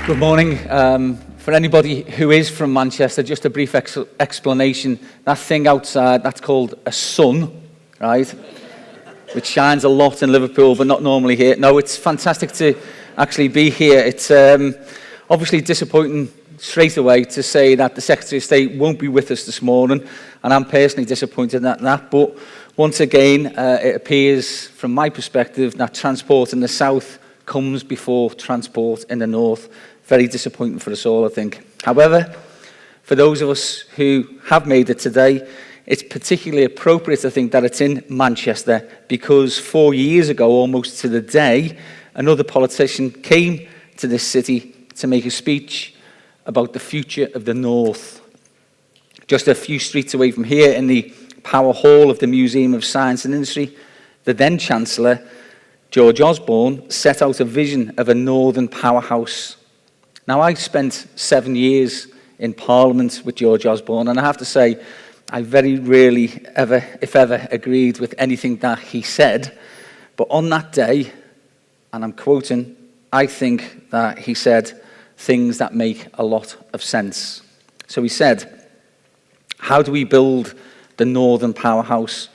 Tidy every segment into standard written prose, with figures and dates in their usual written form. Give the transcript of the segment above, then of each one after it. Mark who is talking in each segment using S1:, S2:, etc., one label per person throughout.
S1: Good morning. For anybody who is from Manchester, just a brief explanation. That thing outside, that's called a sun, right? Which shines a lot in Liverpool, but not normally here. No, it's fantastic to actually be here. It's obviously disappointing straight away to say that the Secretary of State won't be with us this morning, and I'm personally disappointed at that. But once again, it appears from my perspective that transport in the south comes before transport in the north. Very disappointing for us all, I think. However, for those of us who have made it today, it's particularly appropriate, I think, that it's in Manchester, because 4 years ago, almost to the day, another politician came to this city to make a speech about the future of the north. Just a few streets away from here, in the Power Hall of the Museum of Science and Industry, the then Chancellor, George Osborne, set out a vision of a northern powerhouse. Now, I spent 7 years in Parliament with George Osborne, and I have to say, I very rarely, ever, if ever, agreed with anything that he said. But on that day, and I'm quoting, I think that he said things that make a lot of sense. So he said, how do we build the northern powerhouse?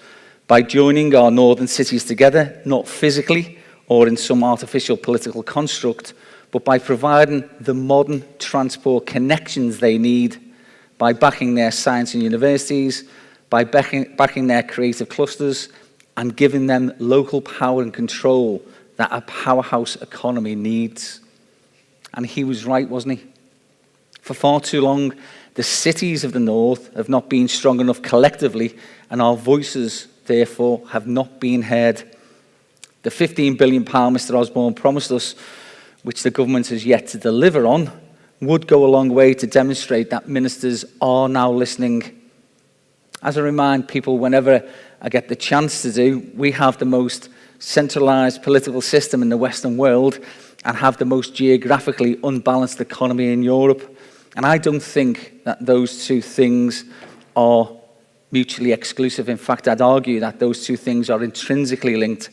S1: By joining our northern cities together, not physically or in some artificial political construct, but by providing the modern transport connections they need, by backing their science and universities, by backing their creative clusters, and giving them local power and control that a powerhouse economy needs. And he was right, wasn't he? For far too long, the cities of the north have not been strong enough collectively, and our voices, therefore, have not been heard. The £15 billion Mr. Osborne promised us, which the government has yet to deliver on, would go a long way to demonstrate that ministers are now listening. As I remind people whenever I get the chance to do, we have the most centralised political system in the Western world and have the most geographically unbalanced economy in Europe. And I don't think that those two things are mutually exclusive. In fact, I'd argue that those two things are intrinsically linked,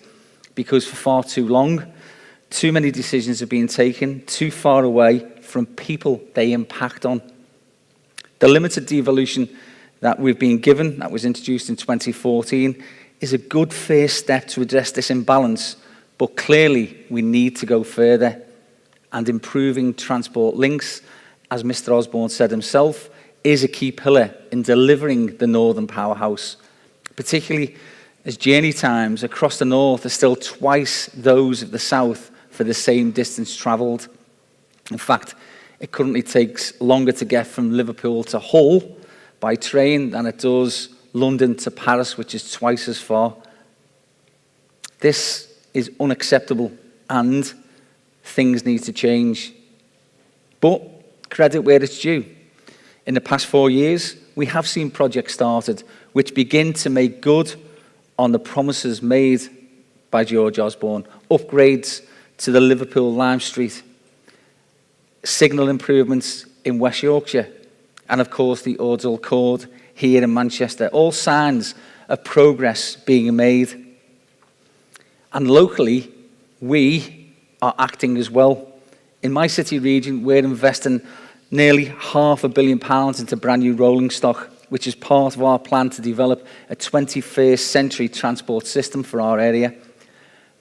S1: because for far too long, too many decisions have been taken too far away from people they impact on. The limited devolution that we've been given, that was introduced in 2014, is a good first step to address this imbalance, but clearly we need to go further. And improving transport links, as Mr. Osborne said himself, is a key pillar in delivering the northern powerhouse, particularly as journey times across the north are still twice those of the south for the same distance travelled. In fact, it currently takes longer to get from Liverpool to Hull by train than it does London to Paris, which is twice as far. This is unacceptable, and things need to change. But credit where it's due. In the past 4 years, we have seen projects started which begin to make good on the promises made by George Osborne. Upgrades to the Liverpool Lime Street, signal improvements in West Yorkshire, and of course the Ordwell Cord here in Manchester. All signs of progress being made. And locally, we are acting as well. In my city region, we're investing nearly £500 million into brand new rolling stock, which is part of our plan to develop a 21st century transport system for our area.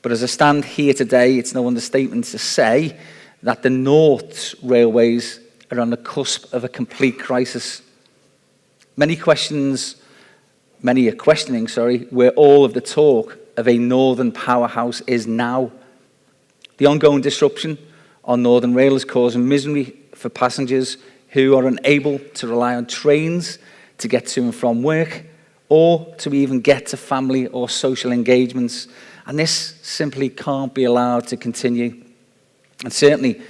S1: But as I stand here today, it's no understatement to say that the North's railways are on the cusp of a complete crisis. Many are questioning where all of the talk of a northern powerhouse is now. The ongoing disruption on Northern Rail is causing misery for passengers who are unable to rely on trains to get to and from work, or to even get to family or social engagements. And this simply can't be allowed to continue. And certainly,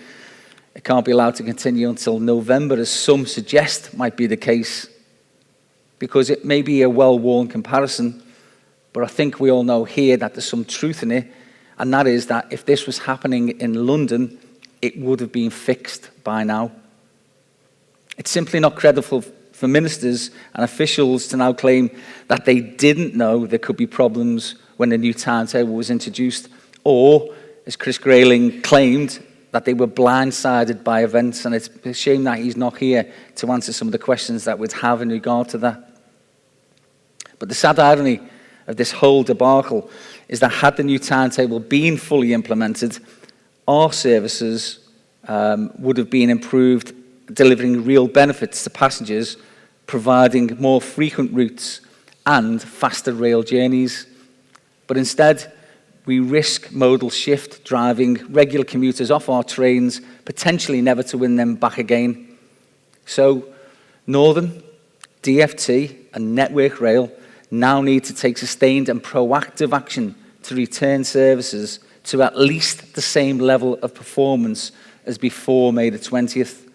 S1: it can't be allowed to continue until November, as some suggest might be the case, because it may be a well-worn comparison, but I think we all know here that there's some truth in it, and that is that if this was happening in London, it would have been fixed by now. It's simply not credible for ministers and officials to now claim that they didn't know there could be problems when the new timetable was introduced, or, as Chris Grayling claimed, that they were blindsided by events, and it's a shame that he's not here to answer some of the questions that we'd have in regard to that. But the sad irony of this whole debacle is that had the new timetable been fully implemented, our services would have been improved, delivering real benefits to passengers, providing more frequent routes and faster rail journeys. But instead, we risk modal shift, driving regular commuters off our trains, potentially never to win them back again. So, Northern, DfT and Network Rail now need to take sustained and proactive action to return services to at least the same level of performance as before May the 20th.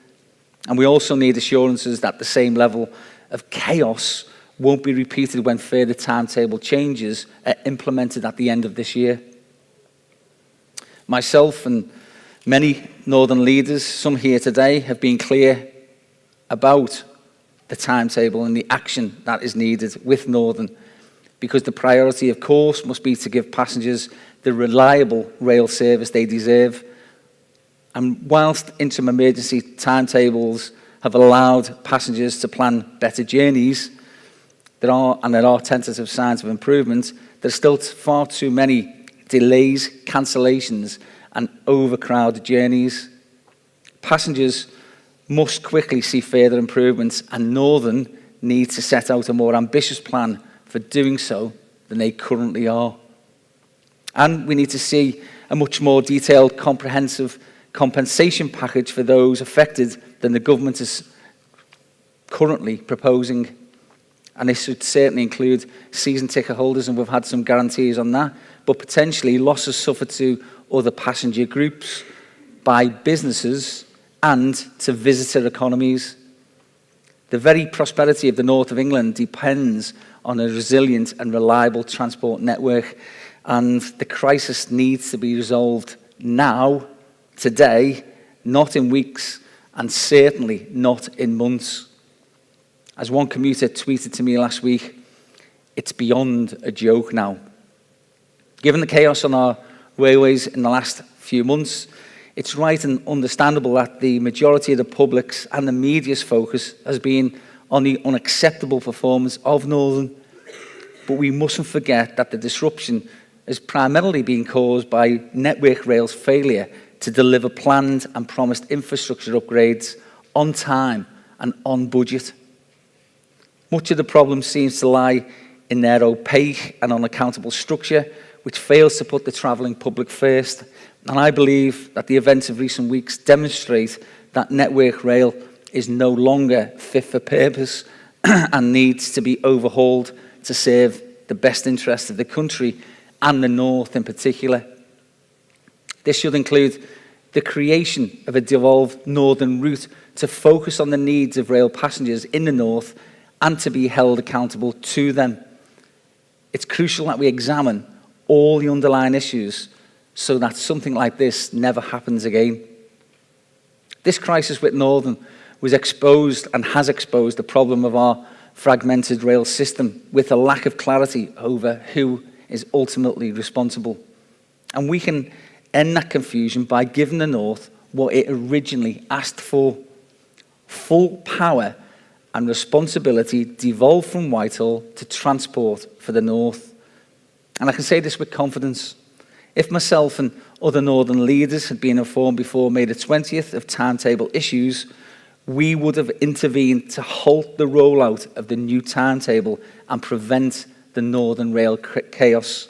S1: And we also need assurances that the same level of chaos won't be repeated when further timetable changes are implemented at the end of this year. Myself and many Northern leaders, some here today, have been clear about the timetable and the action that is needed with Northern, because the priority, of course, must be to give passengers the reliable rail service they deserve. And whilst interim emergency timetables have allowed passengers to plan better journeys, there are tentative signs of improvement, there's still far too many delays, cancellations, and overcrowded journeys. Passengers must quickly see further improvements, and Northern needs to set out a more ambitious plan for doing so than they currently are. And we need to see a much more detailed, comprehensive compensation package for those affected than the government is currently proposing. And this should certainly include season ticket holders, and we've had some guarantees on that, but potentially losses suffered to other passenger groups, by businesses, and to visitor economies. The very prosperity of the north of England depends on a resilient and reliable transport network, and the crisis needs to be resolved now, today, not in weeks, and certainly not in months. As one commuter tweeted to me last week, it's beyond a joke now. Given the chaos on our railways in the last few months, it's right and understandable that the majority of the public's and the media's focus has been on the unacceptable performance of Northern. But we mustn't forget that the disruption has primarily been caused by Network Rail's failure to deliver planned and promised infrastructure upgrades on time and on budget. Much of the problem seems to lie in their opaque and unaccountable structure, which fails to put the travelling public first. And I believe that the events of recent weeks demonstrate that Network Rail is no longer fit for purpose and needs to be overhauled to serve the best interests of the country and the North in particular. This should include the creation of a devolved Northern route to focus on the needs of rail passengers in the North and to be held accountable to them. It's crucial that we examine all the underlying issues so that something like this never happens again. This crisis with Northern was exposed and has exposed the problem of our fragmented rail system with a lack of clarity over who is ultimately responsible. And we can end that confusion by giving the North what it originally asked for: full power and responsibility devolved from Whitehall to transport for the North. And I can say this with confidence. If myself and other Northern leaders had been informed before May the 20th of timetable issues, we would have intervened to halt the rollout of the new timetable and prevent the Northern Rail chaos.